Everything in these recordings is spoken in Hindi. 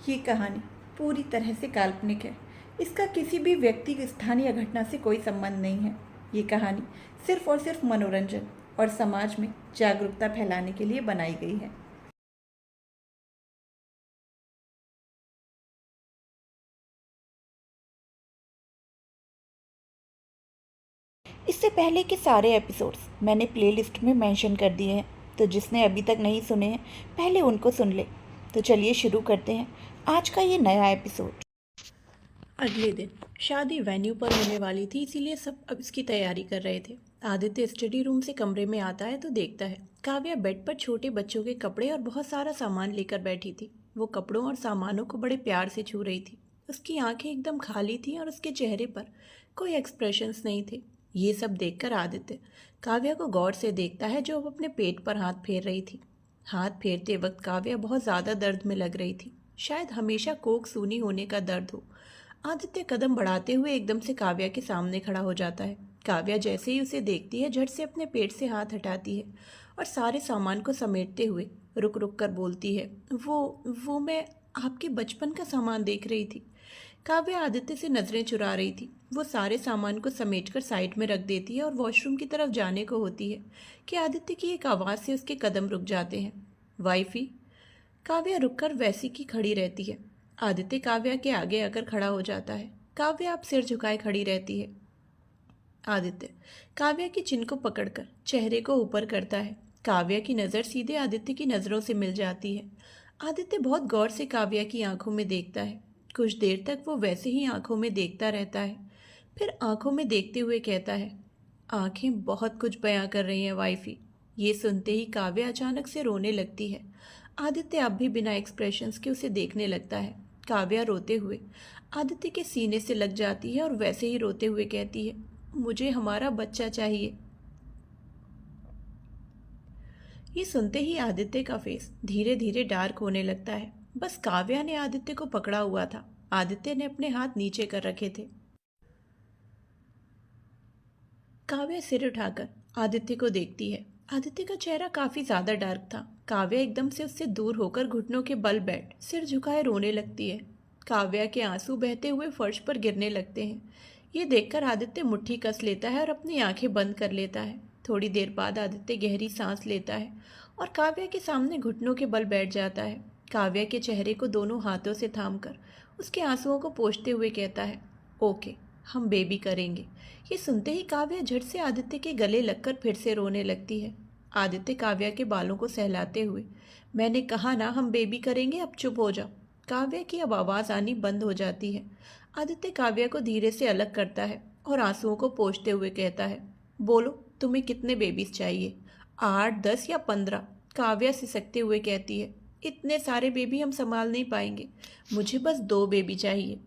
ये कहानी पूरी तरह से काल्पनिक है। इसका किसी भी व्यक्ति, स्थान या घटना से कोई संबंध नहीं है। ये कहानी सिर्फ और सिर्फ मनोरंजन और समाज में जागरूकता फैलाने के लिए बनाई गई है। इससे पहले के सारे एपिसोड्स मैंने प्लेलिस्ट में मेंशन कर दिए हैं, तो जिसने अभी तक नहीं सुने हैं पहले उनको सुन ले। तो चलिए शुरू करते हैं आज का ये नया एपिसोड। अगले दिन शादी वेन्यू पर होने वाली थी, इसीलिए सब अब इसकी तैयारी कर रहे थे। आदित्य स्टडी रूम से कमरे में आता है तो देखता है काव्या बेड पर छोटे बच्चों के कपड़े और बहुत सारा सामान लेकर बैठी थी। वो कपड़ों और सामानों को बड़े प्यार से छू रही थी। उसकी आंखें एकदम खाली थीं और उसके चेहरे पर कोई एक्सप्रेशंस नहीं थे। ये सब देखकर आदित्य काव्या को गौर से देखता है, जो अब अपने पेट पर हाथ फेर रही थी। हाथ फेरते वक्त काव्या बहुत ज़्यादा दर्द में लग रही थी, शायद हमेशा कोख सूनी होने का दर्द हो। आदित्य कदम बढ़ाते हुए एकदम से काव्या के सामने खड़ा हो जाता है। काव्या जैसे ही उसे देखती है झट से अपने पेट से हाथ हटाती है और सारे सामान को समेटते हुए रुक रुक कर बोलती है, वो मैं आपके बचपन का सामान देख रही थी। काव्या आदित्य से नजरें चुरा रही थी। वो सारे सामान को समेटकर साइड में रख देती है और वॉशरूम की तरफ जाने को होती है कि आदित्य की एक आवाज़ से उसके कदम रुक जाते हैं। वाइफी। काव्या रुककर वैसी की खड़ी रहती है। आदित्य काव्या के आगे आकर खड़ा हो जाता है। काव्या अब सिर झुकाए खड़ी रहती है। आदित्य काव्या की चिन को पकड़कर चेहरे को ऊपर करता है। काव्या की नज़र सीधे आदित्य की नज़रों से मिल जाती है। आदित्य बहुत गौर से काव्या की आंखों में देखता है। कुछ देर तक वो वैसे ही आंखों में देखता रहता है, फिर आंखों में देखते हुए कहता है, आंखें बहुत कुछ बयां कर रही हैं वाइफी। ये सुनते ही काव्या अचानक से रोने लगती है। आदित्य अब भी बिना एक्सप्रेशंस के उसे देखने लगता है। काव्या रोते हुए आदित्य के सीने से लग जाती है और वैसे ही रोते हुए कहती है, मुझे हमारा बच्चा चाहिए। ये सुनते ही आदित्य का फेस धीरे धीरे डार्क होने लगता है। बस काव्या ने आदित्य को पकड़ा हुआ था। आदित्य ने अपने हाथ नीचे कर रखे थे। काव्या सिर उठाकर आदित्य को देखती है। आदित्य का चेहरा काफी ज्यादा डार्क था। काव्या एकदम से उससे दूर होकर घुटनों के बल बैठ सिर झुकाए रोने लगती है। काव्या के आंसू बहते हुए फर्श पर गिरने लगते हैं। ये देखकर आदित्य मुट्ठी कस लेता है और अपनी आंखें बंद कर लेता है। थोड़ी देर बाद आदित्य गहरी सांस लेता है और काव्या के सामने घुटनों के बल बैठ जाता है। काव्या के चेहरे को दोनों हाथों से थामकर उसके आंसुओं को पोंछते हुए कहता है, ओके, हम बेबी करेंगे। ये सुनते ही काव्या झट से आदित्य के गले लगकर फिर से रोने लगती है। आदित्य काव्या के बालों को सहलाते हुए, मैंने कहा ना हम बेबी करेंगे, अब चुप हो जाओ। काव्या की अब आवाज़ आनी बंद हो जाती है। आदित्य काव्या को धीरे से अलग करता है और आंसुओं को पोंछते हुए कहता है, बोलो तुम्हें कितने बेबीज चाहिए? 8, 10 या 15? काव्या सिसकते हुए कहती है, इतने सारे बेबी हम संभाल नहीं पाएंगे, मुझे बस 2 बेबी चाहिए।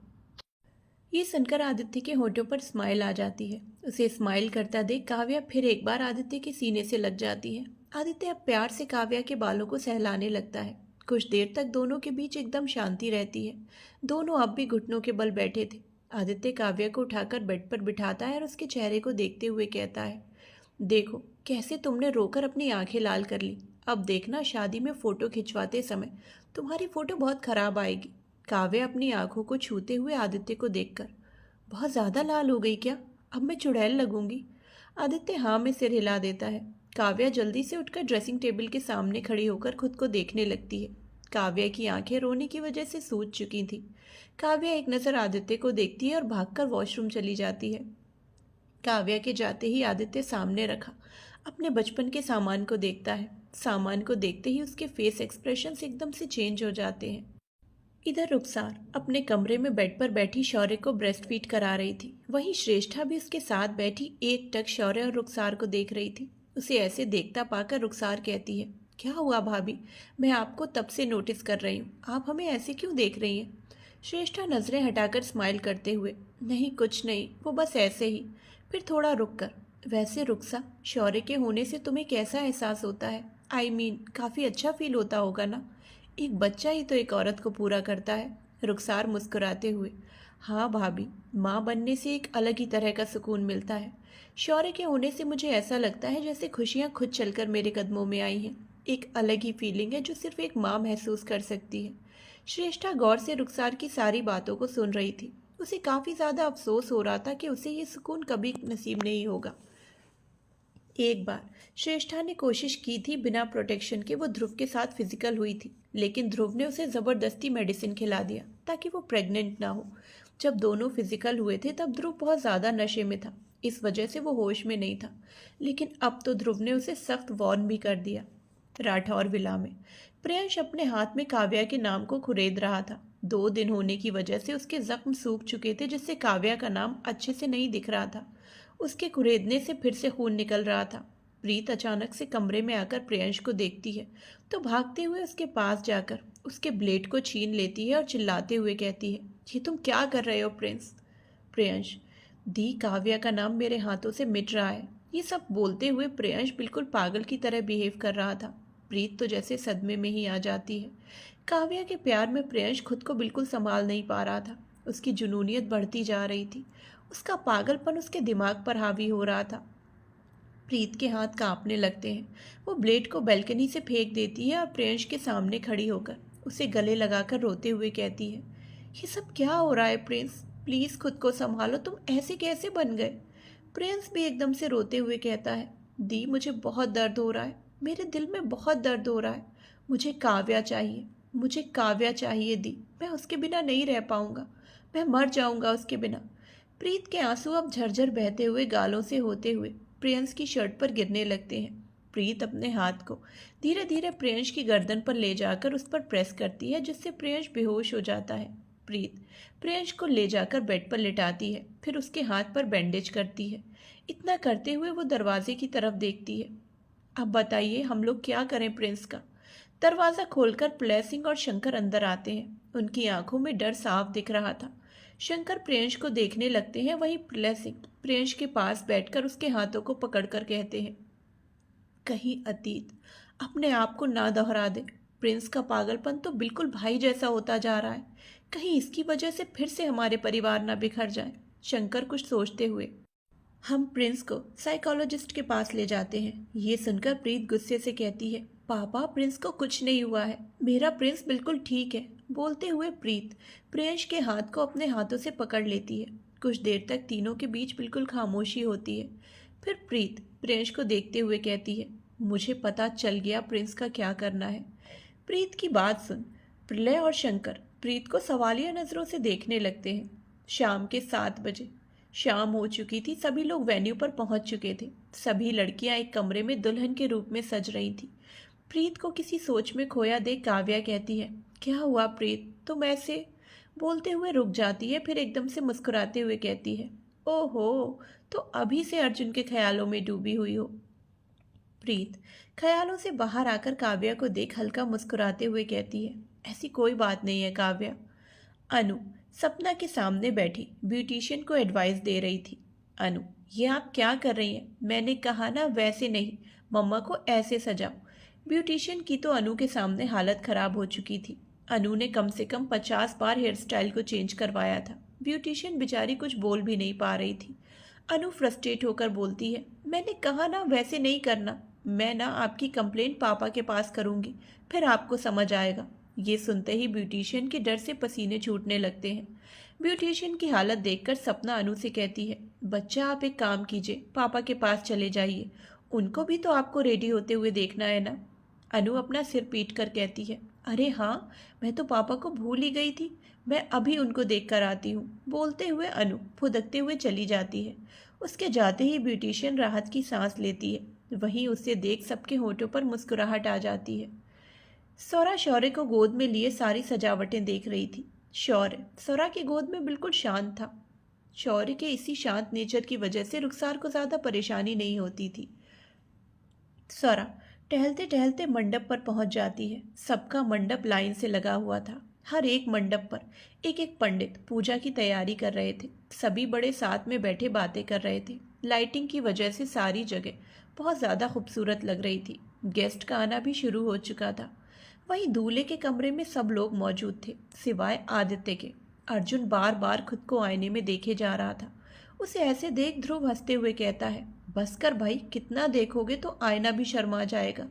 ये सुनकर आदित्य के होठों पर स्माइल आ जाती है। उसे स्माइल करता देख काव्या फिर एक बार आदित्य के सीने से लग जाती है। आदित्य अब प्यार से काव्या के बालों को सहलाने लगता है। कुछ देर तक दोनों के बीच एकदम शांति रहती है। दोनों अब भी घुटनों के बल बैठे थे। आदित्य काव्या को उठाकर बेड पर बिठाता है और उसके चेहरे को देखते हुए कहता है, देखो कैसे तुमने रोकर अपनी आंखें लाल कर ली। अब देखना शादी में फोटो खिंचवाते समय तुम्हारी फोटो बहुत खराब आएगी। काव्या अपनी आंखों को छूते हुए आदित्य को देखकर, बहुत ज़्यादा लाल हो गई क्या? अब मैं चुड़ैल लगूंगी। आदित्य हाँ में सिर हिला देता है। काव्या जल्दी से उठकर ड्रेसिंग टेबल के सामने खड़ी होकर खुद को देखने लगती है। काव्या की आंखें रोने की वजह से सूज चुकी थी। काव्या एक नज़र आदित्य को देखती है और भागकर वॉशरूम चली जाती है। काव्या के जाते ही आदित्य सामने रखा अपने बचपन के सामान को देखता है। सामान को देखते ही उसके फेस एक्सप्रेशंस एकदम से चेंज हो जाते हैं। इधर रुखसार अपने कमरे में बेड पर बैठी शौर्य को ब्रेस्ट फीड करा रही थी। वहीं श्रेष्ठा भी उसके साथ बैठी एकटक शौर्य और रुखसार को देख रही थी। उसे ऐसे देखता पाकर रुखसार कहती है, क्या हुआ भाभी? मैं आपको तब से नोटिस कर रही हूँ, आप हमें ऐसे क्यों देख रही हैं? श्रेष्ठा नजरें हटाकर स्माइल करते हुए, नहीं कुछ नहीं, वो बस ऐसे ही। फिर थोड़ा रुक कर, वैसे रुखसा, शौर्य के होने से तुम्हें कैसा एहसास होता है? आई मीन काफ़ी अच्छा फील होता होगा ना? एक बच्चा ही तो एक औरत को पूरा करता है। रुखसार मुस्कुराते हुए, हाँ भाभी, माँ बनने से एक अलग ही तरह का सुकून मिलता है। शौर्य के होने से मुझे ऐसा लगता है जैसे खुशियाँ खुद चलकर मेरे कदमों में आई हैं। एक अलग ही फीलिंग है जो सिर्फ एक माँ महसूस कर सकती है। श्रेष्ठा गौर से रुखसार की सारी बातों को सुन रही थी। उसे काफी ज्यादा अफसोस हो रहा था कि उसे ये सुकून कभी नसीब नहीं होगा। एक बार श्रेष्ठा ने कोशिश की थी, बिना प्रोटेक्शन के वो ध्रुव के साथ फिजिकल हुई थी, लेकिन ध्रुव ने उसे जबरदस्ती मेडिसिन खिला दिया ताकि वो प्रेग्नेंट ना हो। जब दोनों फिजिकल हुए थे तब ध्रुव बहुत ज्यादा नशे में था, इस वजह से वो होश में नहीं था। लेकिन अब तो ध्रुव ने उसे सख्त वार्न भी कर दिया। राठौर विला में प्रियंश अपने हाथ में काव्या के नाम को खुरेद रहा था। 2 दिन होने की वजह से उसके जख्म सूख चुके थे, जिससे काव्या का नाम अच्छे से नहीं दिख रहा था। उसके कुरेदने से फिर से खून निकल रहा था। प्रीत अचानक से कमरे में आकर प्रियंश को देखती है तो भागते हुए उसके पास जाकर उसके ब्लेड को छीन लेती है और चिल्लाते हुए कहती है, ये तुम क्या कर रहे हो प्रिंस? प्रियंश, दी काव्या का नाम मेरे हाथों से मिट रहा है। ये सब बोलते हुए प्रियंश बिल्कुल पागल की तरह बिहेव कर रहा था। प्रीत तो जैसे सदमे में ही आ जाती है। काव्या के प्यार में प्रियंश खुद को बिल्कुल संभाल नहीं पा रहा था। उसकी जुनूनियत बढ़ती जा रही थी। उसका पागलपन उसके दिमाग पर हावी हो रहा था। प्रीत के हाथ कांपने लगते हैं। वो ब्लेड को बालकनी से फेंक देती है और प्रियंश के सामने खड़ी होकर उसे गले लगाकर रोते हुए कहती है, ये सब क्या हो रहा है प्रिंस? प्लीज खुद को संभालो, तुम ऐसे कैसे बन गए? प्रिंस भी एकदम से रोते हुए कहता है, दी मुझे बहुत दर्द हो रहा है, मेरे दिल में बहुत दर्द हो रहा है। मुझे काव्या चाहिए, मुझे काव्या चाहिए दी। मैं उसके बिना नहीं रह पाऊंगा, मैं मर जाऊंगा उसके बिना। प्रीत के आंसू अब झरझर बहते हुए गालों से होते हुए प्रियंश की शर्ट पर गिरने लगते हैं। प्रीत अपने हाथ को धीरे धीरे प्रियंश की गर्दन पर ले जाकर उस पर प्रेस करती है, जिससे प्रियंश बेहोश हो जाता है। प्रीत प्रियंश को ले जाकर बेड पर लिटाती है, फिर उसके हाथ पर बैंडेज करती है। इतना करते हुए वो दरवाजे की तरफ देखती है। अब बताइए हम लोग क्या करें प्रिंस का? दरवाज़ा खोलकर प्रलय सिंह और शंकर अंदर आते हैं। उनकी आंखों में डर साफ दिख रहा था। शंकर प्रियंश को देखने लगते हैं, वहीं प्रलय सिंह प्रियंश के पास बैठकर उसके हाथों को पकड़कर कहते हैं, कहीं अतीत अपने आप को ना दोहरा दे। प्रिंस का पागलपन तो बिल्कुल भाई जैसा होता जा रहा है, कहीं इसकी वजह से फिर से हमारे परिवार ना बिखर जाए। शंकर कुछ सोचते हुए, हम प्रिंस को साइकोलॉजिस्ट के पास ले जाते हैं। ये सुनकर प्रीत गुस्से से कहती है, पापा प्रिंस को कुछ नहीं हुआ है, मेरा प्रिंस बिल्कुल ठीक है। बोलते हुए प्रीत प्रियंश के हाथ को अपने हाथों से पकड़ लेती है। कुछ देर तक तीनों के बीच बिल्कुल खामोशी होती है। फिर प्रीत प्रियंश को देखते हुए कहती है, मुझे पता चल गया प्रिंस का क्या करना है। प्रीत की बात सुन प्रलय और शंकर प्रीत को सवालिया नजरों से देखने लगते हैं। शाम के 7 बजे शाम हो चुकी थी। सभी लोग वेन्यू पर पहुंच चुके थे। सभी लड़कियां एक कमरे में दुल्हन के रूप में सज रही थी। प्रीत को किसी सोच में खोया देख काव्या कहती है, क्या हुआ प्रीत, तुम ऐसे? बोलते हुए रुक जाती है, फिर एकदम से मुस्कुराते हुए कहती है, ओहो, तो अभी से अर्जुन के ख्यालों में डूबी हुई हो। प्रीत ख्यालों से बाहर आकर काव्या को देख हल्का मुस्कुराते हुए कहती है, ऐसी कोई बात नहीं है काव्या। अनु सपना के सामने बैठी ब्यूटिशियन को एडवाइस दे रही थी। अनु, ये आप क्या कर रही हैं? मैंने कहा ना वैसे नहीं, मम्मा को ऐसे सजाओ। ब्यूटिशियन की तो अनु के सामने हालत खराब हो चुकी थी। अनु ने कम से कम 50 बार हेयर स्टाइल को चेंज करवाया था। ब्यूटिशियन बेचारी कुछ बोल भी नहीं पा रही थी। अनु फ्रस्ट्रेट होकर बोलती है, मैंने कहा ना वैसे नहीं करना, मैं ना आपकी कंप्लेंट पापा के पास करूंगी, फिर आपको समझ आएगा। ये सुनते ही ब्यूटिशियन के डर से पसीने छूटने लगते हैं। ब्यूटिशियन की हालत देखकर सपना अनु से कहती है, बच्चा आप एक काम कीजिए, पापा के पास चले जाइए, उनको भी तो आपको रेडी होते हुए देखना है ना। अनु अपना सिर पीट कर कहती है, अरे हाँ, मैं तो पापा को भूल ही गई थी, मैं अभी उनको देख कर आती हूँ। बोलते हुए अनु फुदकते हुए चली जाती है। उसके जाते ही ब्यूटिशियन राहत की सांस लेती है। वहीं उसे देख सबके होठों पर मुस्कुराहट आ जाती है। सौरा शौर्य को गोद में लिए सारी सजावटें देख रही थी। शौर्य सौरा की गोद में बिल्कुल शांत था। शौर्य के इसी शांत नेचर की वजह से रुखसार को ज्यादा परेशानी नहीं होती थी। सौरा टहलते टहलते मंडप पर पहुंच जाती है। सबका मंडप लाइन से लगा हुआ था। हर एक मंडप पर एक एक पंडित पूजा की तैयारी कर रहे थे। सभी बड़े साथ में बैठे बातें कर रहे थे। लाइटिंग की वजह से सारी जगह बहुत ज़्यादा खूबसूरत लग रही थी। गेस्ट का आना भी शुरू हो चुका था। वहीं दूल्हे के कमरे में सब लोग मौजूद थे सिवाय आदित्य के। अर्जुन बार बार खुद को आईने में देखे जा रहा था। उसे ऐसे देख ध्रुव हंसते हुए कहता है, बस कर भाई, कितना देखोगे तो आईना भी शर्मा जाएगा।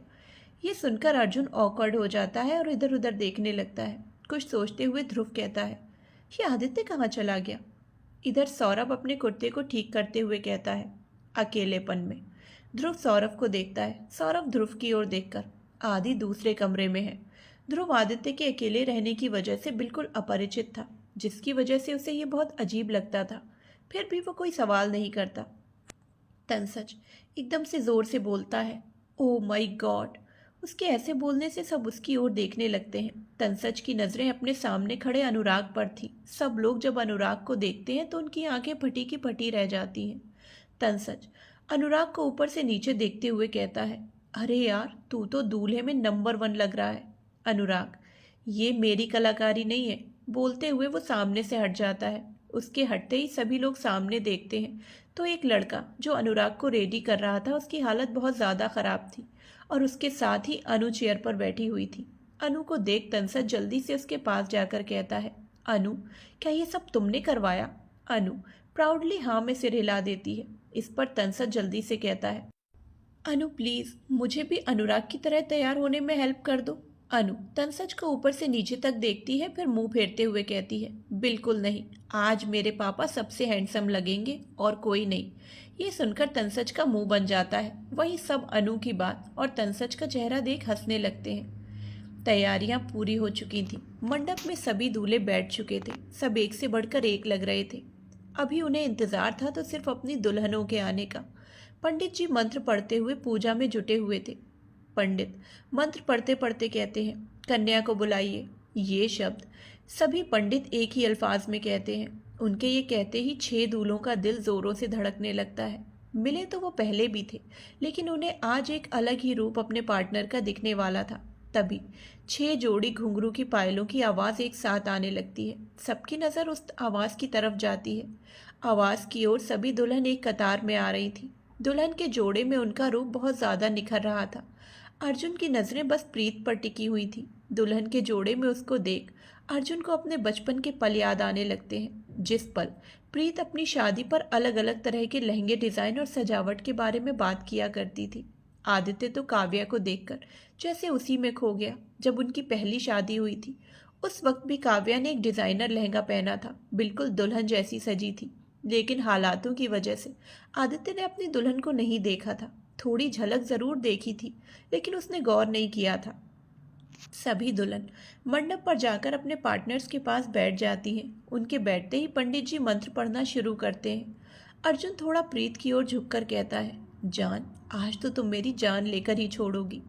ये सुनकर अर्जुन ऑकवर्ड हो जाता है और इधर उधर देखने लगता है। कुछ सोचते हुए ध्रुव कहता है, ये आदित्य कहाँ चला गया? इधर सौरभ अपने कुर्ते को ठीक करते हुए कहता है, अकेलेपन में। ध्रुव सौरभ को देखता है। सौरभ ध्रुव की ओर देखकर, आदि दूसरे कमरे में है। ध्रुव आदित्य के अकेले रहने की वजह से बिल्कुल अपरिचित था, जिसकी वजह से उसे ये बहुत अजीब लगता था। फिर भी वो कोई सवाल नहीं करता। तनसच एकदम से जोर से बोलता है, ओह माय गॉड। उसके ऐसे बोलने से सब उसकी ओर देखने लगते हैं। तनसच की नज़रें अपने सामने खड़े अनुराग पर थी। सब लोग जब अनुराग को देखते हैं तो उनकी आंखें फटी की फटी रह जाती हैं। तनसच अनुराग को ऊपर से नीचे देखते हुए कहता है, अरे यार, तू तो दूल्हे में नंबर 1 लग रहा है। अनुराग, ये मेरी कलाकारी नहीं है। बोलते हुए वो सामने से हट जाता है। उसके हटते ही सभी लोग सामने देखते हैं तो एक लड़का जो अनुराग को रेडी कर रहा था, उसकी हालत बहुत ज़्यादा ख़राब थी और उसके साथ ही अनु चेयर पर बैठी हुई थी। अनु को देख तनसच जल्दी से उसके पास जाकर कहता है, अनु, क्या ये सब तुमने करवाया? अनु प्राउडली हाँ में सिर हिला देती है। इस पर तनसच जल्दी से कहता है, अनु प्लीज़ मुझे भी अनुराग की तरह तैयार होने में हेल्प कर दो। अनु तनसच को ऊपर से नीचे तक देखती है, फिर मुंह फेरते हुए कहती है, बिल्कुल नहीं, आज मेरे पापा सबसे हैंडसम लगेंगे और कोई नहीं। ये सुनकर तनसच का मुंह बन जाता है। वही सब अनु की बात और तनसच का चेहरा देख हंसने लगते हैं। तैयारियां पूरी हो चुकी थीं। मंडप में सभी दूल्हे बैठ चुके थे। सब एक से बढ़कर एक लग रहे थे। अभी उन्हें इंतजार था तो सिर्फ अपनी दुल्हनों के आने का। पंडित जी मंत्र पढ़ते हुए पूजा में जुटे हुए थे। पंडित मंत्र पढ़ते पढ़ते कहते हैं, कन्या को बुलाइए। ये शब्द सभी पंडित एक ही अल्फाज में कहते हैं। उनके ये कहते ही 6 दूल्हों का दिल जोरों से धड़कने लगता है। मिले तो वो पहले भी थे, लेकिन उन्हें आज एक अलग ही रूप अपने पार्टनर का दिखने वाला था। तभी 6 जोड़ी घुंघरू की पायलों की आवाज़ एक साथ आने लगती है। सबकी नज़र उस आवाज़ की तरफ जाती है। आवाज़ की ओर सभी दुल्हन एक कतार में आ रही थी। दुल्हन के जोड़े में उनका रूप बहुत ज़्यादा निखर रहा था। अर्जुन की नज़रें बस प्रीत पर टिकी हुई थी। दुल्हन के जोड़े में उसको देख अर्जुन को अपने बचपन के पल याद आने लगते हैं, जिस पल प्रीत अपनी शादी पर अलग अलग तरह के लहंगे डिज़ाइन और सजावट के बारे में बात किया करती थी। आदित्य तो काव्या को देखकर जैसे उसी में खो गया। जब उनकी पहली शादी हुई थी उस वक्त भी काव्या ने एक डिज़ाइनर लहंगा पहना था, बिल्कुल दुल्हन जैसी सजी थी। लेकिन हालातों की वजह से आदित्य ने अपनी दुल्हन को नहीं देखा था। थोड़ी झलक ज़रूर देखी थी, लेकिन उसने गौर नहीं किया था। सभी दुल्हन मंडप पर जाकर अपने पार्टनर्स के पास बैठ जाती हैं। उनके बैठते ही पंडित जी मंत्र पढ़ना शुरू करते हैं। अर्जुन थोड़ा प्रीत की ओर झुककर कहता है, जान, आज तो तुम मेरी जान लेकर ही छोड़ोगी।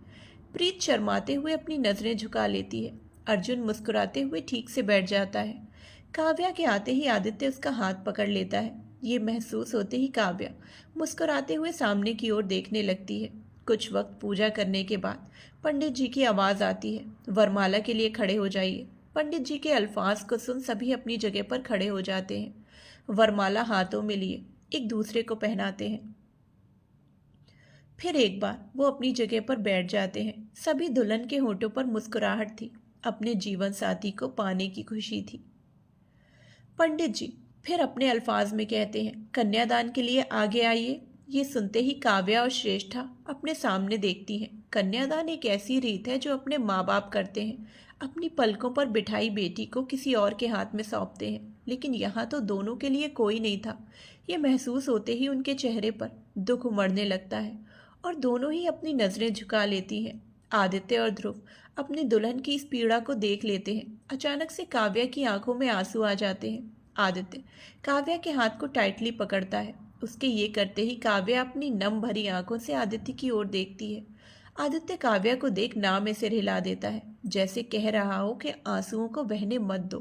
प्रीत शर्माते हुए अपनी नज़रें झुका लेती है। अर्जुन मुस्कुराते हुए ठीक से बैठ जाता है। काव्या के आते ही आदित्य उसका हाथ पकड़ लेता है। ये महसूस होते ही काव्या मुस्कुराते हुए सामने की ओर देखने लगती है। कुछ वक्त पूजा करने के बाद पंडित जी की आवाज़ आती है, वरमाला के लिए खड़े हो जाइए। पंडित जी के अल्फाज को सुन सभी अपनी जगह पर खड़े हो जाते हैं। वरमाला हाथों में लिए एक दूसरे को पहनाते हैं। फिर एक बार वो अपनी जगह पर बैठ जाते हैं। सभी दुल्हन के होठों पर मुस्कुराहट थी। अपने जीवन साथी को पाने की खुशी थी। पंडित जी फिर अपने अल्फाज में कहते हैं, कन्यादान के लिए आगे आइए। ये सुनते ही काव्या और श्रेष्ठा अपने सामने देखती हैं। कन्यादान एक ऐसी रीत है जो अपने माँ बाप करते हैं। अपनी पलकों पर बिठाई बेटी को किसी और के हाथ में सौंपते हैं, लेकिन यहाँ तो दोनों के लिए कोई नहीं था। ये महसूस होते ही उनके चेहरे पर दुख उमड़ने लगता है और दोनों ही अपनी नज़रें झुका लेती हैं। आदित्य और ध्रुव अपनी दुल्हन की इस पीड़ा को देख लेते हैं। अचानक से काव्या की आंखों में आंसू आ जाते हैं। आदित्य काव्या के हाथ को टाइटली पकड़ता है। उसके ये करते ही काव्या अपनी नम भरी आंखों से आदित्य की ओर देखती है। आदित्य काव्या को देख ना में सिर हिला देता है, जैसे कह रहा हो कि आंसुओं को बहने मत दो।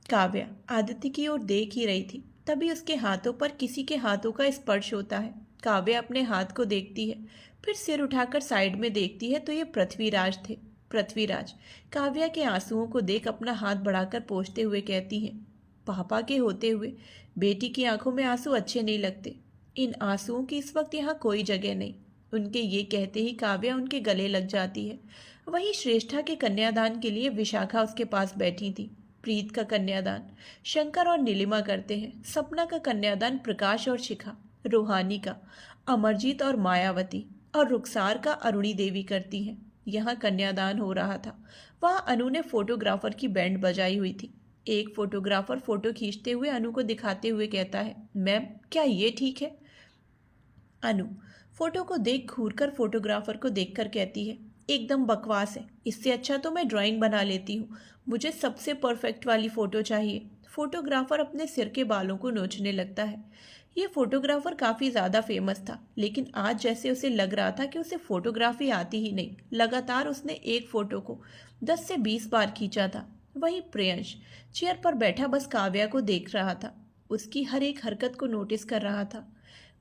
काव्या आदित्य की ओर देख ही रही थी, तभी उसके हाथों पर किसी के हाथों का स्पर्श होता है। काव्या अपने हाथ को देखती है, फिर सिर उठाकर साइड में देखती है तो ये पृथ्वीराज थे। पृथ्वीराज काव्या के आंसुओं को देख अपना हाथ बढ़ाकर पोंछते हुए कहती हैं, पापा के होते हुए बेटी की आंखों में आंसू अच्छे नहीं लगते। इन आंसुओं की इस वक्त यहाँ कोई जगह नहीं। उनके ये कहते ही काव्या उनके गले लग जाती है। वहीं श्रेष्ठा के कन्यादान के लिए विशाखा उसके पास बैठी थी। प्रीत का कन्यादान शंकर और नीलिमा करते हैं। सपना का कन्यादान प्रकाश और शिखा, रूहानी का अमरजीत और मायावती, और रुखसार का अरुणी देवी करती हैं। यहाँ कन्यादान हो रहा था। वहाँ अनु ने फोटोग्राफर की बैंड बजाई हुई थी। एक फोटोग्राफर फोटो खींचते हुए अनु को दिखाते हुए कहता है, मैम क्या ये ठीक है? अनु फोटो को देख घूरकर फोटोग्राफर को देखकर कहती है, एकदम बकवास है, इससे अच्छा तो मैं ड्राइंग बना लेती हूँ, मुझे सबसे परफेक्ट वाली फ़ोटो चाहिए। फोटोग्राफर अपने सिर के बालों को नोचने लगता है। ये फोटोग्राफर काफ़ी ज़्यादा फेमस था, लेकिन आज जैसे उसे लग रहा था कि उसे फोटोग्राफी आती ही नहीं। लगातार उसने एक फ़ोटो को 10 से 20 बार खींचा था। वहीं प्रियंश चेयर पर बैठा बस काव्या को देख रहा था, उसकी हर एक हरकत को नोटिस कर रहा था।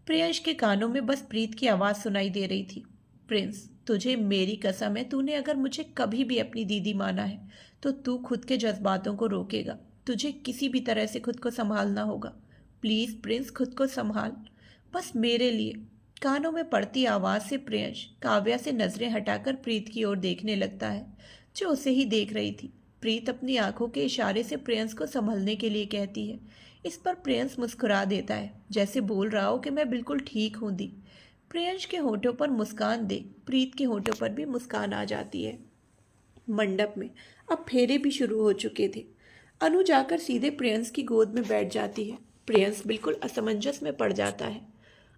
प्रियंश के कानों में बस प्रीत की आवाज़ सुनाई दे रही थी, प्रिंस तुझे मेरी कसम है, तूने अगर मुझे कभी भी अपनी दीदी माना है तो तू खुद के जज्बातों को रोकेगा। तुझे किसी भी तरह से खुद को संभालना होगा। प्लीज़ प्रिंस खुद को संभाल, बस मेरे लिए। कानों में पड़ती आवाज़ से प्रियंश काव्या से नज़रें हटाकर प्रीत की ओर देखने लगता है, जो उसे ही देख रही थी। प्रीत अपनी आंखों के इशारे से प्रियंस को संभलने के लिए कहती है। इस पर प्रियंस मुस्कुरा देता है, जैसे बोल रहा हो कि मैं बिल्कुल ठीक हूँ दी। प्रियंश के होठों पर मुस्कान देख प्रीत के होठों पर भी मुस्कान आ जाती है। मंडप में अब फेरे भी शुरू हो चुके थे। अनु जाकर सीधे प्रियंस की गोद में बैठ जाती है। प्रियंस बिल्कुल असमंजस में पड़ जाता है।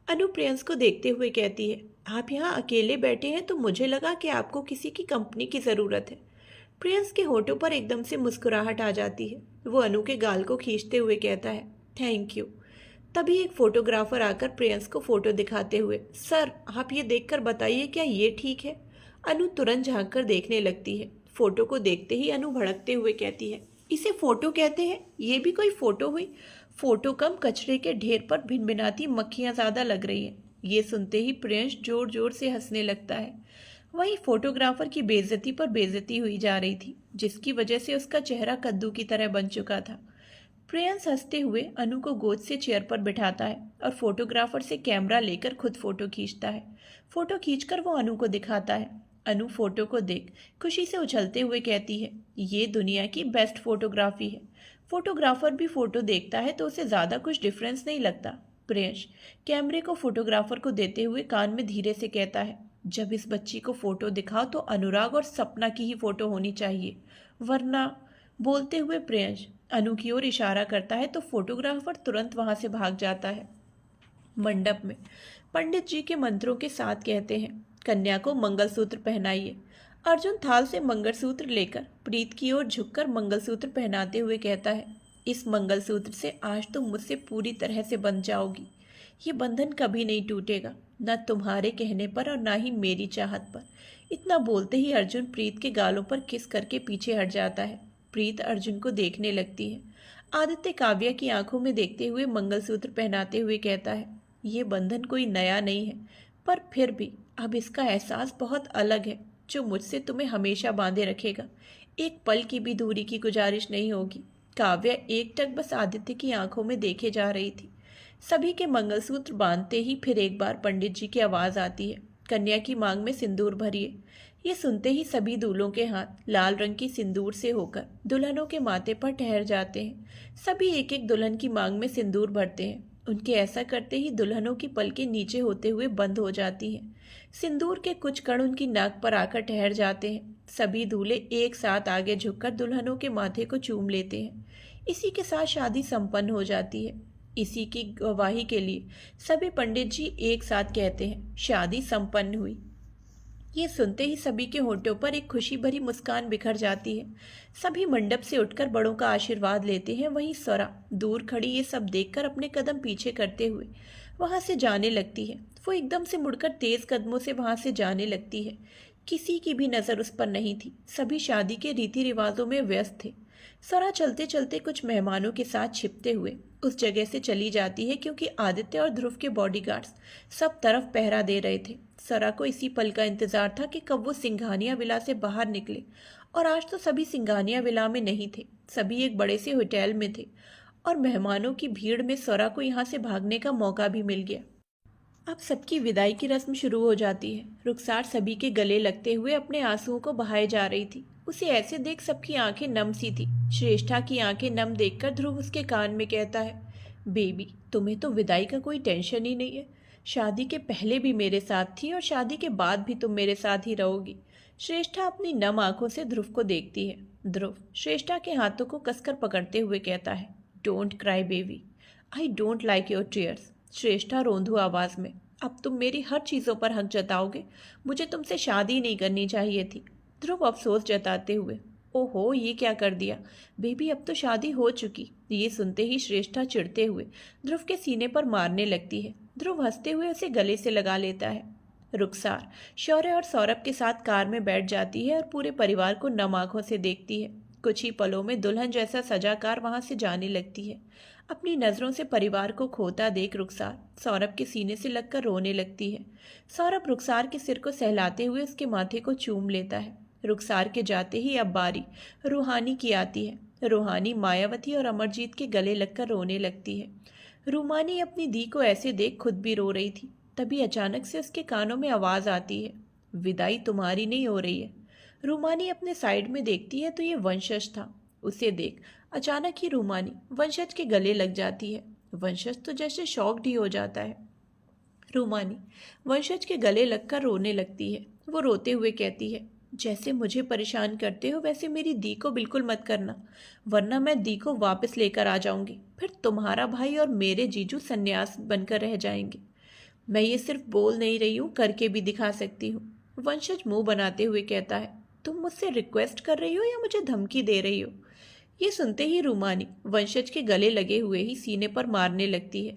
अनु प्रियंस को देखते हुए कहती है, आप यहाँ अकेले बैठे हैं तो मुझे लगा कि आपको किसी की कंपनी की ज़रूरत है। प्रियंस के होठों पर एकदम से मुस्कुराहट आ जाती है। वो अनु के गाल को खींचते हुए कहता है, थैंक यू। तभी एक फोटोग्राफर आकर प्रियंस को फोटो दिखाते हुए, सर आप ये देखकर बताइए क्या ये ठीक है? अनु तुरंत झांक कर देखने लगती है। फोटो को देखते ही अनु भड़कते हुए कहती है, इसे फोटो कहते हैं? ये भी कोई फोटो हुई? फोटो कम कचरे के ढेर पर भिनभिनाती मक्खियां ज़्यादा लग रही हैं। ये सुनते ही प्रियंश जोर जोर से हंसने लगता है। वहीं फोटोग्राफर की बेइज्जती पर बेइज्जती हुई जा रही थी, जिसकी वजह से उसका चेहरा कद्दू की तरह बन चुका था। प्रियंस हंसते हुए अनु को गोद से चेयर पर बिठाता है और फोटोग्राफर से कैमरा लेकर खुद फोटो खींचता है। फोटो खींचकर वो अनु को दिखाता है। अनु फोटो को देख खुशी से उछलते हुए कहती है, ये दुनिया की बेस्ट फोटोग्राफी है। फोटोग्राफर भी फोटो देखता है तो उसे ज़्यादा कुछ डिफरेंस नहीं लगता। प्रियंश कैमरे को फोटोग्राफर को देते हुए कान में धीरे से कहता है, जब इस बच्ची को फोटो दिखाओ तो अनुराग और सपना की ही फोटो होनी चाहिए, वरना। बोलते हुए प्रियंश अनु की ओर इशारा करता है तो फोटोग्राफर तुरंत वहां से भाग जाता है। मंडप में पंडित जी के मंत्रों के साथ कहते हैं, कन्या को मंगलसूत्र पहनाइए। अर्जुन थाल से मंगलसूत्र लेकर प्रीत की ओर झुककर मंगलसूत्र पहनाते हुए कहता है, इस मंगलसूत्र से आज तुम मुझसे पूरी तरह से बंध जाओगी। ये बंधन कभी नहीं टूटेगा, न तुम्हारे कहने पर और न ही मेरी चाहत पर। इतना बोलते ही अर्जुन प्रीत के गालों पर किस करके पीछे हट जाता है। प्रीत अर्जुन को देखने लगती है। आदित्य काव्या की आंखों में देखते हुए मंगलसूत्र पहनाते हुए कहता है, ये बंधन कोई नया नहीं है, पर फिर भी अब इसका एहसास बहुत अलग है, जो मुझसे तुम्हें हमेशा बांधे रखेगा। एक पल की भी दूरी की गुजारिश नहीं होगी। काव्या एकटक बस आदित्य की आंखों में देखे जा रही थी। सभी के मंगलसूत्र बांधते ही फिर एक बार पंडित जी की आवाज़ आती है, कन्या की मांग में सिंदूर भरिए। ये सुनते ही सभी दूल्हों के हाथ लाल रंग की सिंदूर से होकर दुल्हनों के माथे पर ठहर जाते हैं। सभी एक एक दुल्हन की मांग में सिंदूर भरते हैं। उनके ऐसा करते ही दुल्हनों की पलकें नीचे होते हुए बंद हो जाती हैं। सिंदूर के कुछ कण उनकी नाक पर आकर ठहर जाते हैं। सभी दूल्हे एक साथ आगे झुककर दुल्हनों के माथे को चूम लेते हैं। इसी के साथ शादी संपन्न हो जाती है। इसी की गवाही के लिए सभी पंडित जी एक साथ कहते हैं, शादी संपन्न हुई। ये सुनते ही सभी के होठों पर एक खुशी भरी मुस्कान बिखर जाती है। सभी मंडप से उठकर बड़ों का आशीर्वाद लेते हैं। वहीं स्वरा दूर खड़ी ये सब देखकर अपने कदम पीछे करते हुए वहां से जाने लगती है। वो एकदम से मुड़कर तेज कदमों से वहां से जाने लगती है। किसी की भी नज़र उस पर नहीं थी। सभी शादी के रीति रिवाजों में व्यस्त थे। स्वरा चलते चलते कुछ मेहमानों के साथ छिपते हुए उस जगह से चली जाती है, क्योंकि आदित्य और ध्रुव के बॉडीगार्ड्स सब तरफ पहरा दे रहे थे। स्वरा को इसी पल का इंतजार था कि कब वो सिंघानिया विला से बाहर निकले, और आज तो सभी सिंघानिया विला में नहीं थे। सभी एक बड़े से होटल में थे और मेहमानों की भीड़ में स्वरा को यहाँ से भागने का मौका भी मिल गया। अब सबकी विदाई की रस्म शुरू हो जाती है। रुखसार सभी के गले लगते हुए अपने आंसुओं को बहाए जा रही थी। उसे ऐसे देख सबकी आंखें नम सी थी। श्रेष्ठा की आंखें नम देखकर ध्रुव उसके कान में कहता है, बेबी तुम्हें तो विदाई का कोई टेंशन ही नहीं है। शादी के पहले भी मेरे साथ थी और शादी के बाद भी तुम मेरे साथ ही रहोगी। श्रेष्ठा अपनी नम आंखों से ध्रुव को देखती है। ध्रुव श्रेष्ठा के हाथों को कसकर पकड़ते हुए कहता है, don't cry baby, I don't like your tears. Shreshtha रोंधू आवाज में, अब तुम मेरी हर चीज़ों पर हक जताओगे? मुझे तुमसे शादी नहीं करनी चाहिए थी। ध्रुव अफसोस जताते हुए, ओहो ये क्या कर दिया बेबी, अब तो शादी हो चुकी। ये सुनते ही श्रेष्ठा चिढ़ते हुए ध्रुव के सीने पर मारने लगती है। ध्रुव हंसते हुए उसे गले से लगा लेता है। रुखसार शौर्य और सौरभ के साथ कार में बैठ जाती है और पूरे परिवार को नम आंखों से देखती है। कुछ ही पलों में दुल्हन जैसा सजा कार वहां से जाने लगती है। अपनी नज़रों से परिवार को खोता देख रुखसार सौरभ के सीने से लगकर रोने लगती है। सौरभ रुखसार के सिर को सहलाते हुए उसके माथे को चूम लेता है। रुखसार के जाते ही अब बारी रूहानी की आती है। रूहानी मायावती और अमरजीत के गले लगकर रोने लगती है। रूमानी अपनी दी को ऐसे देख खुद भी रो रही थी। तभी अचानक से उसके कानों में आवाज़ आती है, विदाई तुम्हारी नहीं हो रही है। रूमानी अपने साइड में देखती है तो ये वंशज था। उसे देख अचानक ही रूमानी वंशज के गले लग जाती है। वंशज तो जैसे शॉक्ड ही हो जाता है। रूमानी वंशज के गले लगकर रोने लगती है। वो रोते हुए कहती है, जैसे मुझे परेशान करते हो वैसे मेरी दी को बिल्कुल मत करना, वरना मैं दी को वापस लेकर आ जाऊंगी। फिर तुम्हारा भाई और मेरे जीजू सन्यास बनकर रह जाएंगे। मैं ये सिर्फ बोल नहीं रही हूँ, करके भी दिखा सकती हूँ। वंशज मुंह बनाते हुए कहता है, तुम मुझसे रिक्वेस्ट कर रही हो या मुझे धमकी दे रही हो? ये सुनते ही रूमानी वंशज के गले लगे हुए ही सीने पर मारने लगती है।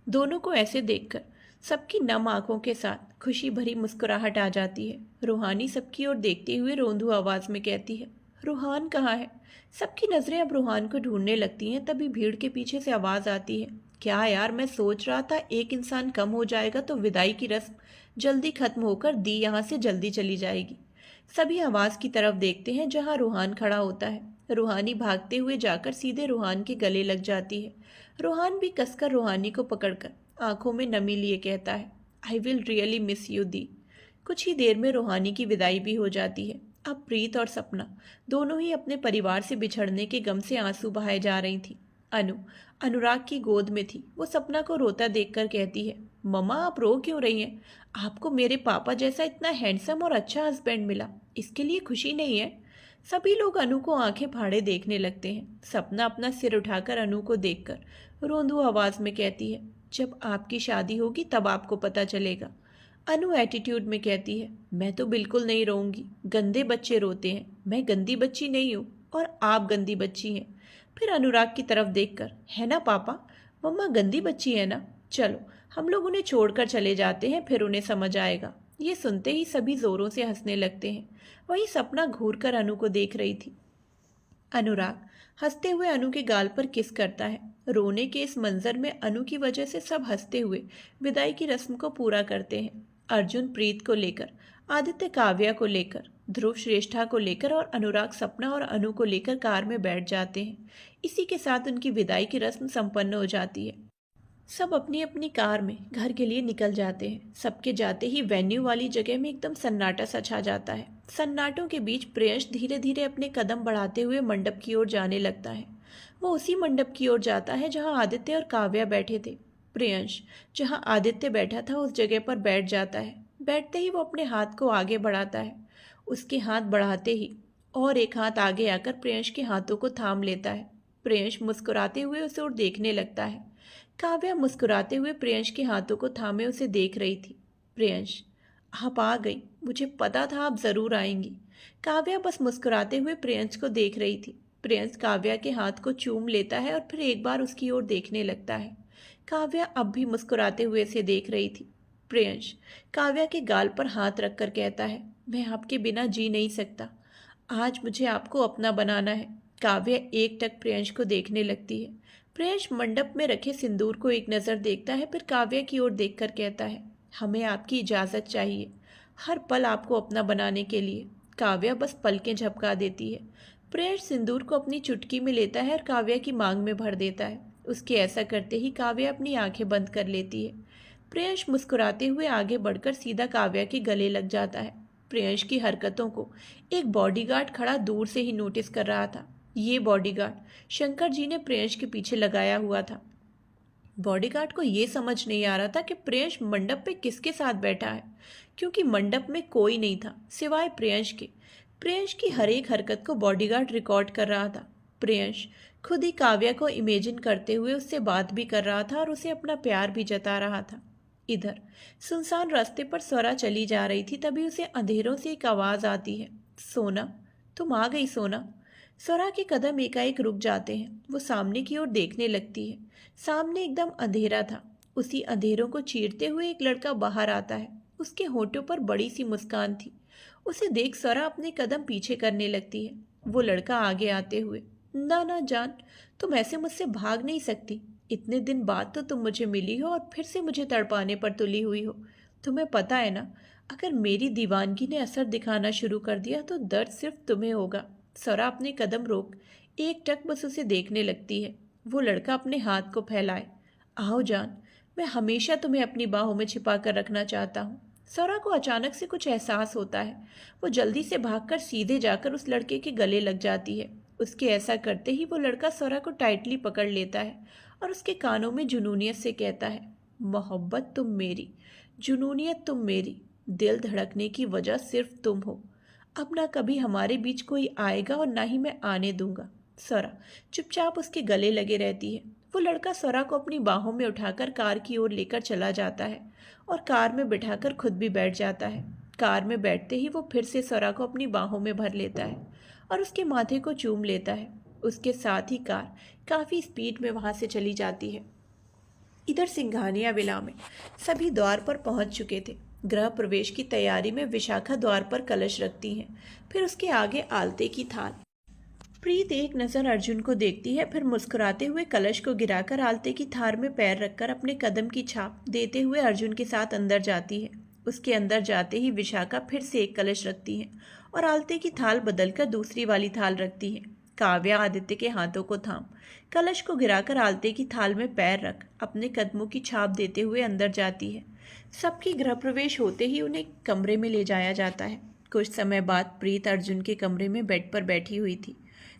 दोनों को ऐसे देखकर सबकी नम आंखों के साथ खुशी भरी मुस्कुराहट आ जाती है। रूहानी सबकी ओर देखते हुए रोंधू आवाज में कहती है, रूहान कहाँ है? सबकी नजरें अब रूहान को ढूंढने लगती हैं। तभी भीड़ के पीछे से आवाज आती है, क्या यार, मैं सोच रहा था एक इंसान कम हो जाएगा तो विदाई की रस्म जल्दी खत्म होकर दी यहाँ से जल्दी चली जाएगी। सभी आवाज की तरफ देखते हैं जहाँ रूहान खड़ा होता है। रूहानी भागते हुए जाकर सीधे रूहान के गले लग जाती है। रूहान भी कसकर रूहानी को पकड़कर आंखों में नमी लिए कहता है, I will really miss you दी। कुछ ही देर में रूहानी की विदाई भी हो जाती है। अब प्रीत और सपना दोनों ही अपने परिवार से बिछड़ने के गम से आंसू बहाए जा रही थी। अनु अनुराग की गोद में थी। वो सपना को रोता देखकर कहती है, मम्मा आप रो क्यों रही हैं? आपको मेरे पापा जैसा इतना हैंडसम और अच्छा हस्बैंड मिला, इसके लिए खुशी नहीं है? सभी लोग अनु को आंखें फाड़े देखने लगते हैं। सपना अपना सिर उठाकर अनु को देखकर रोंदू आवाज में कहती है, जब आपकी शादी होगी तब आपको पता चलेगा। अनु एटीट्यूड में कहती है, मैं तो बिल्कुल नहीं रोऊंगी, गंदे बच्चे रोते हैं, मैं गंदी बच्ची नहीं हूँ और आप गंदी बच्ची हैं। फिर अनुराग की तरफ देखकर, है ना पापा, मम्मा गंदी बच्ची है ना, चलो हम लोग उन्हें छोड़कर चले जाते हैं, फिर उन्हें समझ आएगा। ये सुनते ही सभी जोरों से हंसने लगते हैं। वही सपना घूर कर अनु को देख रही थी। अनुराग हंसते हुए अनु के गाल पर किस करता है। रोने के इस मंजर में अनु की वजह से सब हंसते हुए विदाई की रस्म को पूरा करते हैं। अर्जुन प्रीत को लेकर, आदित्य काव्या को लेकर, ध्रुव श्रेष्ठा को लेकर और अनुराग सपना और अनु को लेकर कार में बैठ जाते हैं। इसी के साथ उनकी विदाई की रस्म संपन्न हो जाती है। सब अपनी अपनी कार में घर के लिए निकल जाते हैं। सबके जाते ही वेन्यू वाली जगह में एकदम सन्नाटा सा छा जाता है। सन्नाटों के बीच प्रियंश धीरे धीरे अपने कदम बढ़ाते हुए मंडप की ओर जाने लगता है। वो उसी मंडप की ओर जाता है जहां आदित्य और काव्या बैठे थे। प्रियंश जहां आदित्य बैठा था उस जगह पर बैठ जाता है। बैठते ही वो अपने हाथ को आगे बढ़ाता है। उसके हाथ बढ़ाते ही और एक हाथ आगे आकर प्रियंश के हाथों को थाम लेता है। प्रियंश मुस्कुराते हुए उसे और देखने लगता है। काव्या मुस्कुराते हुए प्रियंश के हाथों को थामे उसे देख रही थी। प्रियंश, आप आ गई, मुझे पता था आप जरूर आएंगी। काव्या बस मुस्कुराते हुए प्रियंश को देख रही थी। प्रियंश काव्या के हाथ को चूम लेता है और फिर एक बार उसकी ओर देखने लगता है। काव्या अब भी मुस्कुराते हुए से देख रही थी। प्रियंश काव्या के गाल पर हाथ रखकर कहता है, मैं आपके बिना जी नहीं सकता, आज मुझे आपको अपना बनाना है। काव्या एकटक प्रियंश को देखने लगती है। प्रियंश मंडप में रखे सिंदूर को एक नज़र देखता है, फिर काव्या की ओर देखकर कहता है, हमें आपकी इजाज़त चाहिए हर पल आपको अपना बनाने के लिए। काव्या बस पलकें झपका देती है। प्रियंश सिंदूर को अपनी चुटकी में लेता है और काव्या की मांग में भर देता है। उसके ऐसा करते ही काव्या अपनी आंखें बंद कर लेती है। प्रियंश मुस्कुराते हुए आगे बढ़कर सीधा काव्या के गले लग जाता है। प्रियंश की हरकतों को एक बॉडीगार्ड खड़ा दूर से ही नोटिस कर रहा था। ये बॉडीगार्ड शंकर जी ने प्रियंश के पीछे लगाया हुआ था। बॉडीगार्ड को ये समझ नहीं आ रहा था कि प्रियंश मंडप पे किसके साथ बैठा है। क्योंकि मंडप में कोई नहीं था सिवाय प्रियंश के। प्रियंश की हर एक हरकत को बॉडीगार्ड रिकॉर्ड कर रहा था। प्रियंश खुद ही काव्या को इमेजिन करते हुए उससे बात भी कर रहा था और उसे अपना प्यार भी जता रहा था। इधर सुनसान रास्ते पर स्वरा चली जा रही थी, तभी उसे अंधेरों से एक आवाज़ आती है, सोना, तुम आ गई सोना। स्वरा के कदम एकाएक रुक जाते हैं। वो सामने की ओर देखने लगती है। सामने एकदम अंधेरा था। उसी अंधेरों को चीरते हुए एक लड़का बाहर आता है। उसके होठों पर बड़ी सी मुस्कान थी। उसे देख स्वरा अपने कदम पीछे करने लगती है। वो लड़का आगे आते हुए, ना ना जान, तुम ऐसे मुझसे भाग नहीं सकती। इतने दिन बाद तो तुम मुझे मिली हो और फिर से मुझे तड़पाने पर तुली हुई हो। तुम्हें पता है ना, अगर मेरी दीवानगी ने असर दिखाना शुरू कर दिया तो दर्द सिर्फ तुम्हें होगा। स्वरा अपने कदम रोक एक टक बस उसे देखने लगती है। वो लड़का अपने हाथ को फैलाए, आओ जान, मैं हमेशा तुम्हें अपनी बाहों में छिपा कर रखना चाहता हूँ। स्वरा को अचानक से कुछ एहसास होता है। वो जल्दी से भागकर सीधे जाकर उस लड़के के गले लग जाती है। उसके ऐसा करते ही वो लड़का स्वरा को टाइटली पकड़ लेता है और उसके कानों में जुनूनियत से कहता है, मोहब्बत तुम मेरी, जुनूनियत तुम मेरी, दिल धड़कने की वजह सिर्फ तुम हो। अब ना कभी हमारे बीच कोई आएगा और ना ही मैं आने दूंगा। स्वरा चुपचाप उसके गले लगे रहती है। वो लड़का स्वरा को अपनी बाहों में उठाकर कार की ओर लेकर चला जाता है और कार में बिठाकर खुद भी बैठ जाता है। कार में बैठते ही वो फिर से स्वरा को अपनी बाहों में भर लेता है और उसके माथे को चूम लेता है। उसके साथ ही कार काफ़ी स्पीड में वहाँ से चली जाती है। इधर सिंघानिया विला में सभी द्वार पर पहुंच चुके थे। गृह प्रवेश की तैयारी में विशाखा द्वार पर कलश रखती हैं, फिर उसके आगे आलते की थाल। प्रीत एक नज़र अर्जुन को देखती है, फिर मुस्कुराते हुए कलश को गिराकर आलते की थार में पैर रखकर अपने कदम की छाप देते हुए अर्जुन के साथ अंदर जाती है। उसके अंदर जाते ही विशाखा फिर से एक कलश रखती है और आलते की थाल बदलकर दूसरी वाली थाल रखती है। काव्या आदित्य के हाथों को थाम कलश को गिराकर आलते की थाल में पैर रख अपने कदमों की छाप देते हुए अंदर जाती है। सबकी गृह प्रवेश होते ही उन्हें कमरे में ले जाया जाता है। कुछ समय बाद प्रीत अर्जुन के कमरे में बेड पर बैठी हुई थी।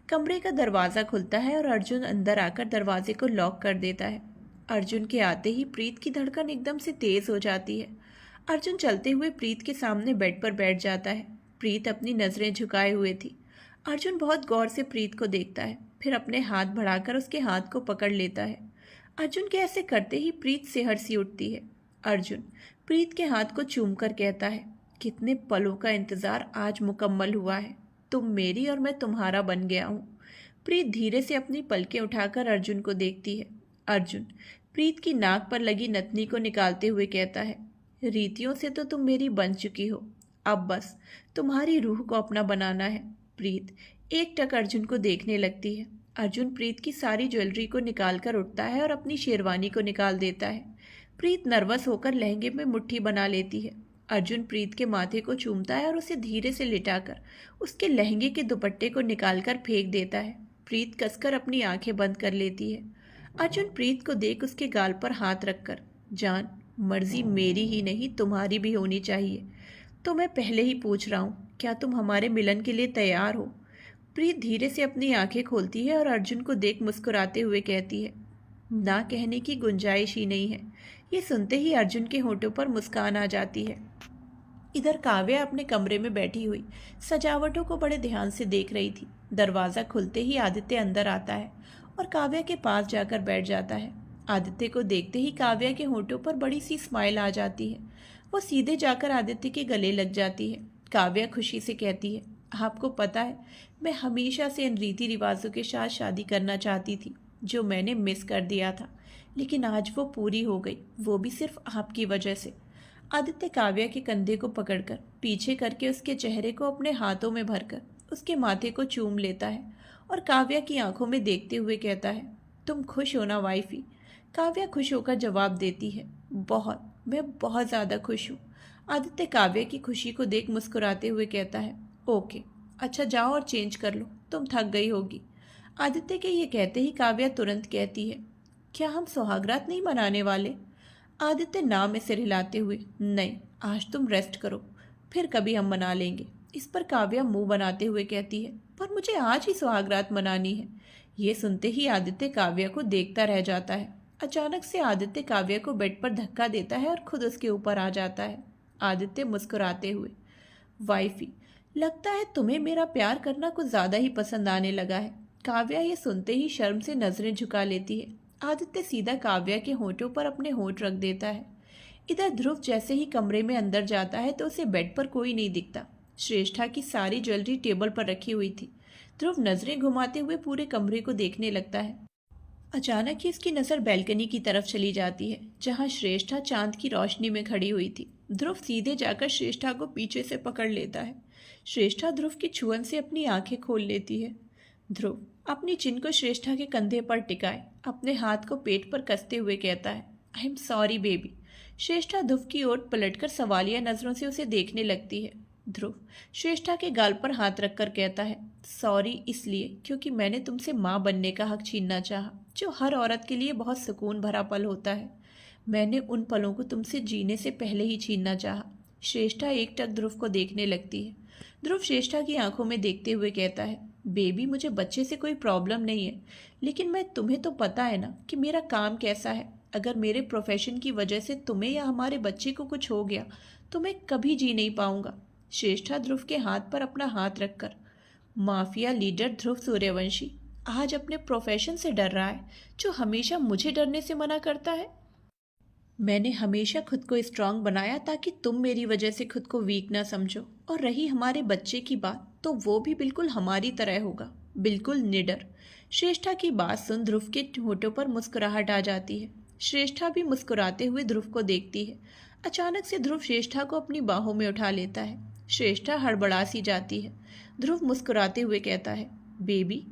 कमरे का दरवाज़ा खुलता है और अर्जुन अंदर आकर दरवाजे को लॉक कर देता है। अर्जुन के आते ही प्रीत की धड़कन एकदम से तेज हो जाती है। अर्जुन चलते हुए प्रीत के सामने बेड पर बैठ जाता है। प्रीत अपनी नज़रें झुकाए हुए थी। अर्जुन बहुत गौर से प्रीत को देखता है, फिर अपने हाथ बढ़ाकर उसके हाथ को पकड़ लेता है। अर्जुन के ऐसे करते ही प्रीत सिहर सी उठती है। अर्जुन प्रीत के हाथ को चूमकर कहता है, कितने पलों का इंतज़ार आज मुकम्मल हुआ है। तुम मेरी और मैं तुम्हारा बन गया हूँ। प्रीत धीरे से अपनी पलकें उठाकर अर्जुन को देखती है। अर्जुन प्रीत की नाक पर लगी नथनी को निकालते हुए कहता है, रीतियों से तो तुम मेरी बन चुकी हो, अब बस तुम्हारी रूह को अपना बनाना है। प्रीत एक टक अर्जुन को देखने लगती है। अर्जुन प्रीत की सारी ज्वेलरी को निकाल कर उठता है और अपनी शेरवानी को निकाल देता है। प्रीत नर्वस होकर लहंगे में मुट्ठी बना लेती है। अर्जुन प्रीत के माथे को चूमता है और उसे धीरे से लिटाकर उसके लहंगे के दुपट्टे को निकालकर फेंक देता है। प्रीत कसकर अपनी आंखें बंद कर लेती है। अर्जुन प्रीत को देख उसके गाल पर हाथ रखकर, जान, मर्जी मेरी ही नहीं तुम्हारी भी होनी चाहिए। तो मैं पहले ही पूछ रहा हूँ, क्या तुम हमारे मिलन के लिए तैयार हो? प्रीत धीरे से अपनी आंखें खोलती है और अर्जुन को देख मुस्कुराते हुए कहती है, ना कहने की गुंजाइश ही नहीं है। ये सुनते ही अर्जुन के होठों पर मुस्कान आ जाती है। इधर काव्या अपने कमरे में बैठी हुई सजावटों को बड़े ध्यान से देख रही थी। दरवाज़ा खुलते ही आदित्य अंदर आता है और काव्या के पास जाकर बैठ जाता है। आदित्य को देखते ही काव्या के होठों पर बड़ी सी स्माइल आ जाती है। वो सीधे जाकर आदित्य के गले लग जाती है। काव्या खुशी से कहती है, आपको पता है, मैं हमेशा से इन रीति रिवाजों के साथ शादी करना चाहती थी, जो मैंने मिस कर दिया था, लेकिन आज वो पूरी हो गई, वो भी सिर्फ आपकी वजह से। आदित्य काव्या के कंधे को पकड़कर पीछे करके उसके चेहरे को अपने हाथों में भरकर उसके माथे को चूम लेता है और काव्या की आंखों में देखते हुए कहता है, तुम खुश हो ना वाइफी? काव्या खुश होकर जवाब देती है, बहुत, मैं बहुत ज़्यादा खुश हूँ। आदित्य काव्या की खुशी को देख मुस्कुराते हुए कहता है, ओके, अच्छा जाओ और चेंज कर लो, तुम थक गई होगी। आदित्य के ये कहते ही काव्या तुरंत कहती है, क्या हम सुहागरात नहीं मनाने वाले? आदित्य ना में सिर हिलाते हुए, नहीं, आज तुम रेस्ट करो, फिर कभी हम मना लेंगे। इस पर काव्या मुंह बनाते हुए कहती है, पर मुझे आज ही सुहागरात मनानी है। ये सुनते ही आदित्य काव्या को देखता रह जाता है। अचानक से आदित्य काव्या को बेड पर धक्का देता है और खुद उसके ऊपर आ जाता है। आदित्य मुस्कुराते हुए। वाइफी, लगता है तुम्हें मेरा प्यार करना कुछ ज़्यादा ही पसंद आने लगा है। काव्या ये सुनते ही शर्म से नज़रें झुका लेती है। आदित्य सीधा काव्या के होठों पर अपने होठ रख देता है। इधर ध्रुव जैसे ही कमरे में अंदर जाता है तो उसे बेड पर कोई नहीं दिखता। श्रेष्ठा की सारी ज्वेलरी टेबल पर रखी हुई थी। ध्रुव नजरें घुमाते हुए पूरे कमरे को देखने लगता है। अचानक ही उसकी नज़र बैल्कनी की तरफ चली जाती है, जहां श्रेष्ठा चांद की रोशनी में खड़ी हुई थी। ध्रुव सीधे जाकर श्रेष्ठा को पीछे से पकड़ लेता है। श्रेष्ठा ध्रुव की छुअन से अपनी आंखें खोल लेती है। ध्रुव अपनी चिन को श्रेष्ठा के कंधे पर टिकाए अपने हाथ को पेट पर कसते हुए कहता है, आई एम सॉरी बेबी। श्रेष्ठा ध्रुव की ओर पलटकर सवालिया नजरों से उसे देखने लगती है। ध्रुव श्रेष्ठा के गाल पर हाथ रखकर कहता है, सॉरी इसलिए क्योंकि मैंने तुमसे माँ बनने का हक छीनना चाहा, जो हर औरत के लिए बहुत सुकून भरा पल होता है। मैंने उन पलों को तुमसे जीने से पहले ही छीनना चाहा। श्रेष्ठा एकटक ध्रुव को देखने लगती है। ध्रुव श्रेष्ठा की आंखों में देखते हुए कहता है, बेबी मुझे बच्चे से कोई प्रॉब्लम नहीं है, लेकिन मैं तुम्हें तो पता है ना कि मेरा काम कैसा है। अगर मेरे प्रोफेशन की वजह से तुम्हें या हमारे बच्चे को कुछ हो गया तो मैं कभी जी नहीं पाऊंगा। श्रेष्ठा ध्रुव के हाथ पर अपना हाथ रखकर, माफिया लीडर ध्रुव सूर्यवंशी आज अपने प्रोफेशन से डर रहा है, जो हमेशा मुझे डरने से मना करता है। मैंने हमेशा खुद को स्ट्रांग बनाया ताकि तुम मेरी वजह से खुद को वीक ना समझो। और रही हमारे बच्चे की बात, तो वो भी बिल्कुल हमारी तरह होगा, बिल्कुल निडर। श्रेष्ठा की बात सुन ध्रुव के होठों पर मुस्कुराहट आ जाती है। श्रेष्ठा भी मुस्कुराते हुए ध्रुव को देखती है। अचानक से ध्रुव श्रेष्ठा को अपनी बाहों में उठा लेता है। श्रेष्ठा हड़बड़ा सी जाती है। ध्रुव मुस्कुराते हुए कहता है, बेबी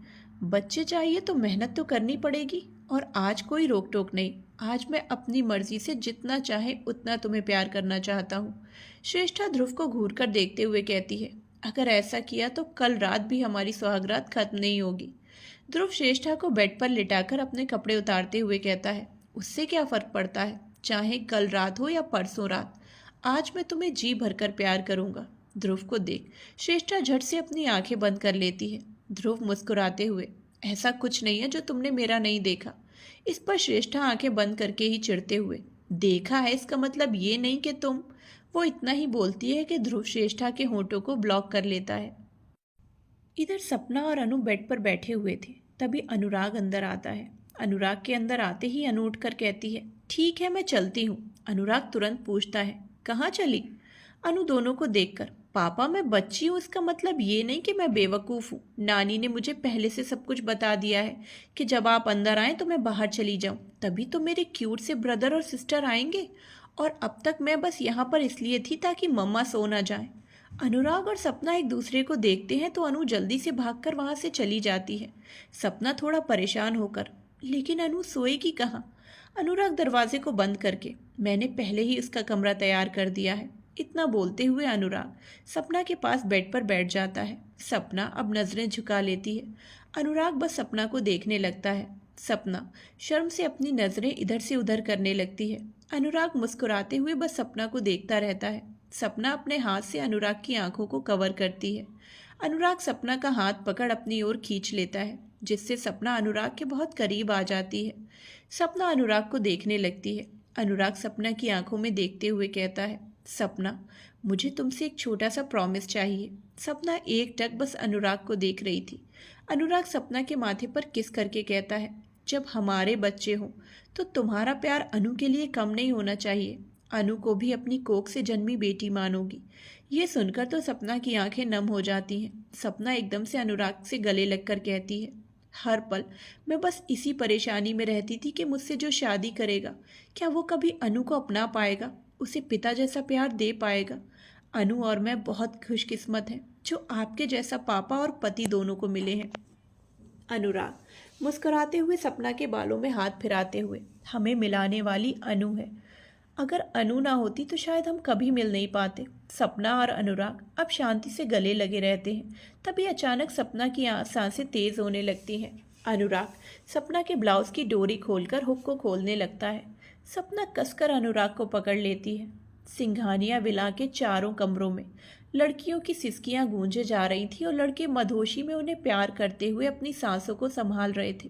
बच्चे चाहिए तो मेहनत तो करनी पड़ेगी, और आज कोई रोक टोक नहीं। आज मैं अपनी मर्जी से जितना चाहे उतना तुम्हें प्यार करना चाहता हूँ। श्रेष्ठा ध्रुव को घूर कर देखते हुए कहती है, अगर ऐसा किया तो कल रात भी हमारी सुहागरात खत्म नहीं होगी। ध्रुव श्रेष्ठा को बेड पर लिटाकर अपने कपड़े उतारते हुए कहता है, उससे क्या फ़र्क पड़ता है, चाहे कल रात हो या परसों रात, आज मैं तुम्हें जी भरकर प्यार करूँगा। ध्रुव को देख श्रेष्ठा झट से अपनी आंखें बंद कर लेती है। ध्रुव मुस्कुराते हुए, ऐसा कुछ नहीं है जो तुमने मेरा नहीं देखा। इस पर श्रेष्ठा आंखें बंद करके ही चिढ़ते हुए, देखा है इसका मतलब ये नहीं कि तुम। वो इतना ही बोलती है कि ध्रुव श्रेष्ठा के होठों को ब्लॉक कर लेता है। इधर सपना और अनु बेड पर बैठे हुए थे, तभी अनुराग अंदर आता है। अनुराग के अंदर आते ही अनु उठकर कहती है, ठीक है मैं चलती हूँ। अनुराग तुरंत पूछता है, कहाँ चली? अनु दोनों को देखकर, पापा मैं बच्ची हूँ, इसका मतलब ये नहीं कि मैं बेवकूफ़ हूँ। नानी ने मुझे पहले से सब कुछ बता दिया है कि जब आप अंदर आएँ तो मैं बाहर चली जाऊँ, तभी तो मेरे क्यूट से ब्रदर और सिस्टर आएंगे। और अब तक मैं बस यहाँ पर इसलिए थी ताकि मम्मा सो ना जाए। अनुराग और सपना एक दूसरे को देखते हैं तो अनु जल्दी से भागकर वहाँ से चली जाती है। सपना थोड़ा परेशान होकर, लेकिन अनु सोएगी कहाँ? अनुराग दरवाजे को बंद करके, मैंने पहले ही उसका कमरा तैयार कर दिया है। इतना बोलते हुए अनुराग सपना के पास बेड पर बैठ जाता है। सपना अब नजरें झुका लेती है। अनुराग बस सपना को देखने लगता है। सपना शर्म से अपनी नजरें इधर से उधर करने लगती है। अनुराग मुस्कुराते हुए बस सपना को देखता रहता है। सपना अपने हाथ से अनुराग की आंखों को कवर करती है। अनुराग सपना का हाथ पकड़ अपनी ओर खींच लेता है, जिससे सपना अनुराग के बहुत करीब आ जाती है। सपना अनुराग को देखने लगती है। अनुराग सपना की आंखों में देखते हुए कहता है, सपना मुझे तुमसे एक छोटा सा प्रॉमिस चाहिए। सपना एकटक बस अनुराग को देख रही थी। अनुराग सपना के माथे पर किस करके कहता है, जब हमारे बच्चे हों तो तुम्हारा प्यार अनु के लिए कम नहीं होना चाहिए। अनु को भी अपनी कोख से जन्मी बेटी मानोगी। ये सुनकर तो सपना की आंखें नम हो जाती हैं। सपना एकदम से अनुराग से गले लगकर कहती है, हर पल मैं बस इसी परेशानी में रहती थी कि मुझसे जो शादी करेगा, क्या वो कभी अनु को अपना पाएगा, उसे पिता जैसा प्यार दे पाएगा। अनु और मैं बहुत खुशकिस्मत हैं जो आपके जैसा पापा और पति दोनों को मिले हैं। अनुराग मुस्कुराते हुए सपना के बालों में हाथ फिराते हुए, हमें मिलाने वाली अनु है। अगर अनु ना होती तो शायद हम कभी मिल नहीं पाते। सपना और अनुराग अब शांति से गले लगे रहते हैं। तभी अचानक सपना की सांसें तेज होने लगती हैं। अनुराग सपना के ब्लाउज की डोरी खोलकर हुक को खोलने लगता है। सपना कसकर अनुराग को पकड़ लेती है। सिंघानियां बिला के चारों कमरों में लड़कियों की सिसकियां गूंजे जा रही थी और लड़के मधोशी में उन्हें प्यार करते हुए अपनी सांसों को संभाल रहे थे।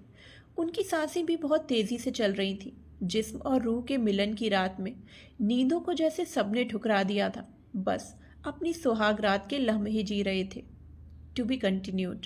उनकी सांसें भी बहुत तेजी से चल रही थी। जिस्म और रूह के मिलन की रात में नींदों को जैसे सबने ठुकरा दिया था, बस अपनी सुहाग रात के लम्हे जी रहे थे। To be continued.